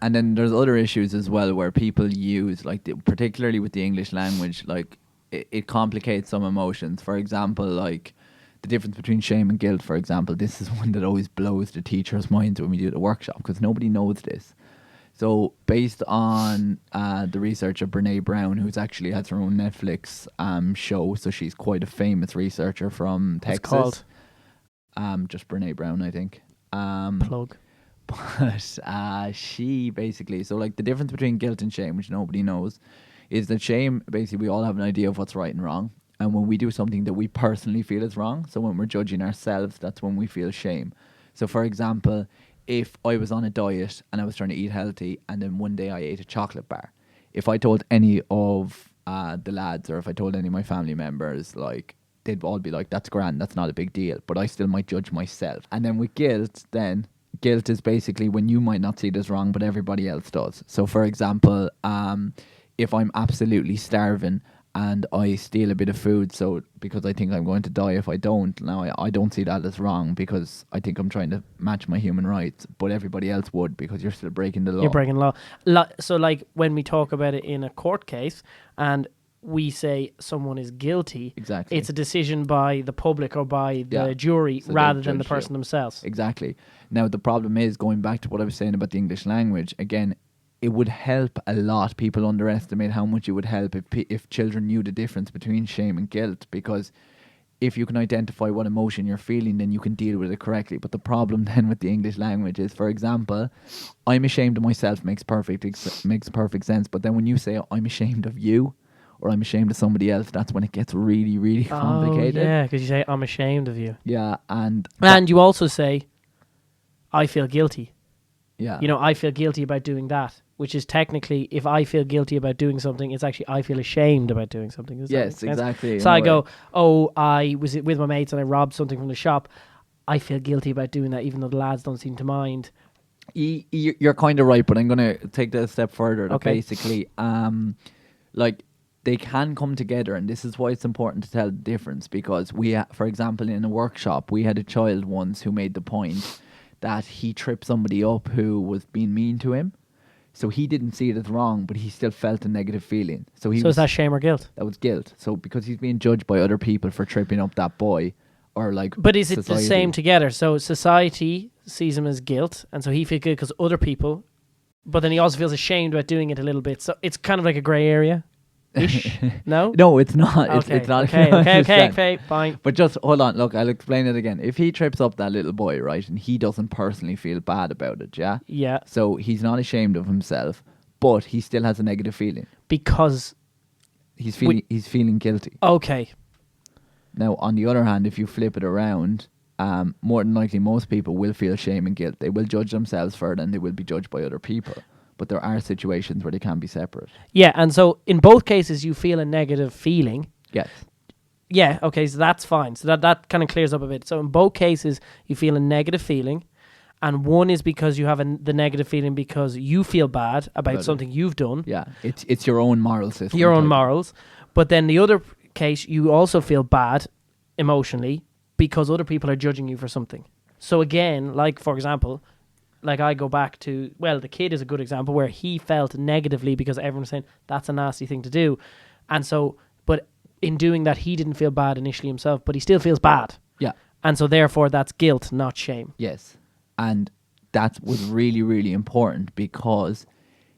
And then there's other issues as well where people use, like, particularly with the English language, like, it complicates some emotions. For example, like, the difference between shame and guilt, for example, this is one that always blows the teachers' minds when we do the workshop, because nobody knows this. So based on the research of Brene Brown, who's actually has her own Netflix show, so she's quite a famous researcher from Texas. What's called? Just Brene Brown, I think. Plug. But she basically, so like the difference between guilt and shame, which nobody knows, is that shame, basically we all have an idea of what's right and wrong. And when we do something that we personally feel is wrong, so when we're judging ourselves, that's when we feel shame. So for example, if I was on a diet and I was trying to eat healthy and then one day I ate a chocolate bar, if I told any of the lads or if I told any of my family members, like, they'd all be like, that's grand, that's not a big deal. But I still might judge myself. And then with guilt, guilt is basically when you might not see it as wrong, but everybody else does. So for example, if I'm absolutely starving and I steal a bit of food, so because I think I'm going to die if I don't, now I don't see that as wrong because I think I'm trying to match my human rights, but everybody else would because you're still breaking the law. You're breaking the law. So like when we talk about it in a court case and we say someone is guilty, exactly, it's a decision by the public or by the jury so rather than the person themselves. Exactly. Now the problem is, going back to what I was saying about the English language, again, it would help a lot. People underestimate how much it would help if children knew the difference between shame and guilt, because if you can identify what emotion you're feeling, then you can deal with it correctly. But the problem then with the English language is, for example, I'm ashamed of myself makes perfect sense. But then when you say I'm ashamed of you or I'm ashamed of somebody else, that's when it gets really, really complicated. Oh, yeah, because you say I'm ashamed of you. Yeah, and you also say I feel guilty. Yeah. You know, I feel guilty about doing that, which is technically, if I feel guilty about doing something, it's actually I feel ashamed about doing something. Yes, exactly. So I go, oh, I was with my mates and I robbed something from the shop. I feel guilty about doing that, even though the lads don't seem to mind. You're kind of right, but I'm going to take that a step further. That Okay. basically, like, they can come together, and this is why it's important to tell the difference, because for example, in a workshop, we had a child once who made the point that he tripped somebody up who was being mean to him. So he didn't see it as wrong, but he still felt a negative feeling. So is that shame or guilt? That was guilt. So because he's being judged by other people for tripping up that boy, or like. But is it society. the same together? So society sees him as guilt, and so he feels good because other people. But then he also feels ashamed about doing it a little bit. So it's kind of like a grey area. Ish? No? No, it's not. Okay. It's not. Okay, fine. But just hold on. Look, I'll explain it again. If he trips up that little boy, right, and he doesn't personally feel bad about it, yeah? Yeah. So he's not ashamed of himself, but he still has a negative feeling. Because he's feeling guilty. Okay. Now, on the other hand, if you flip it around, more than likely most people will feel shame and guilt. They will judge themselves for it and they will be judged by other people. But there are situations where they can be separate. Yeah, and so in both cases you feel a negative feeling. Yes. Yeah, okay, so that's fine. So that kind of clears up a bit. So in both cases you feel a negative feeling, and one is because you have the negative feeling because you feel bad about something you've done. Yeah, it's your own moral system. Your own morals. But then the other case, you also feel bad emotionally because other people are judging you for something. So again, like for example, like I go back to, well, the kid is a good example where he felt negatively because everyone was saying that's a nasty thing to do. And so, but in doing that, he didn't feel bad initially himself, but he still feels bad. Yeah. And so therefore that's guilt, not shame. Yes. And that was really, really important because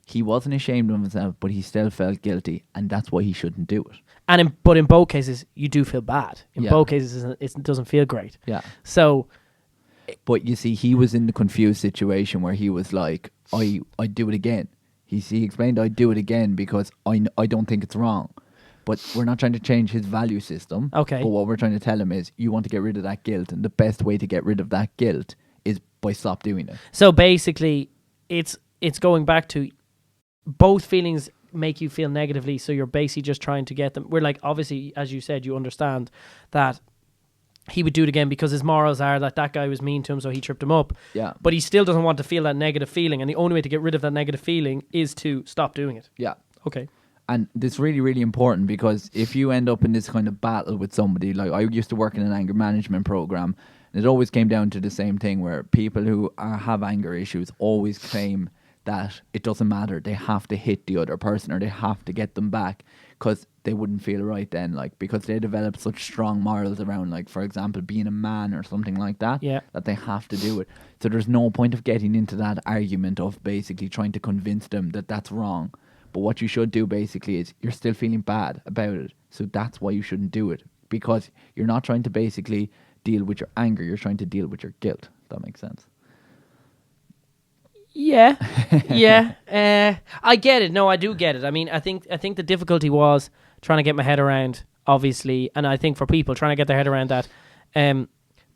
he wasn't ashamed of himself, but he still felt guilty, and that's why he shouldn't do it. And but in both cases, you do feel bad. In both cases, it doesn't feel great. Yeah. So... But you see, he was in the confused situation where he was like, I'd do it again. He explained, I'd do it again because I don't think it's wrong. But we're not trying to change his value system. Okay. But what we're trying to tell him is, you want to get rid of that guilt, and the best way to get rid of that guilt is by stop doing it. So basically, it's going back to both feelings make you feel negatively, so you're basically just trying to get them. We're like, obviously, as you said, you understand that he would do it again because his morals are that guy was mean to him, so he tripped him up. Yeah. But he still doesn't want to feel that negative feeling, and the only way to get rid of that negative feeling is to stop doing it. Yeah. Okay. And this is really, really important, because if you end up in this kind of battle with somebody, like I used to work in an anger management program, and it always came down to the same thing where people who have anger issues always claim that it doesn't matter. They have to hit the other person or they have to get them back because they wouldn't feel right then, like, because they develop such strong morals around, like, for example, being a man or something like that, Yeah. that they have to do it. So there's no point of getting into that argument of basically trying to convince them that that's wrong. But what you should do basically is you're still feeling bad about it. So that's why you shouldn't do it, because you're not trying to basically deal with your anger. You're trying to deal with your guilt. That makes sense. Yeah, yeah. I get it. No, I do get it. I mean, I think the difficulty was trying to get my head around, obviously, and I think for people trying to get their head around that,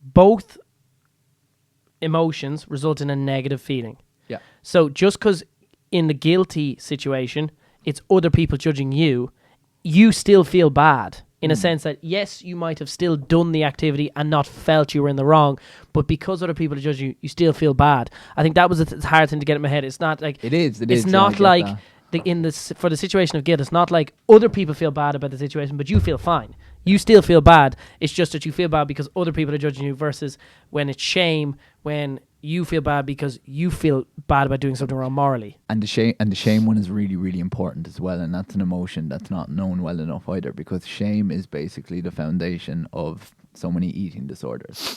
both emotions result in a negative feeling. Yeah. So just because in the guilty situation, it's other people judging you, you still feel bad. In a sense that, yes, you might have still done the activity and not felt you were in the wrong, but because other people are judging you, you still feel bad. I think that was a hard thing to get in my head. It's not like... It is. It's not like... For the situation of guilt, it's not like other people feel bad about the situation, but you feel fine. You still feel bad. It's just that you feel bad because other people are judging you, versus when it's shame, when you feel bad because you feel bad about doing something wrong morally. And the shame one is really, really important as well, and that's an emotion that's not known well enough either, because shame is basically the foundation of so many eating disorders.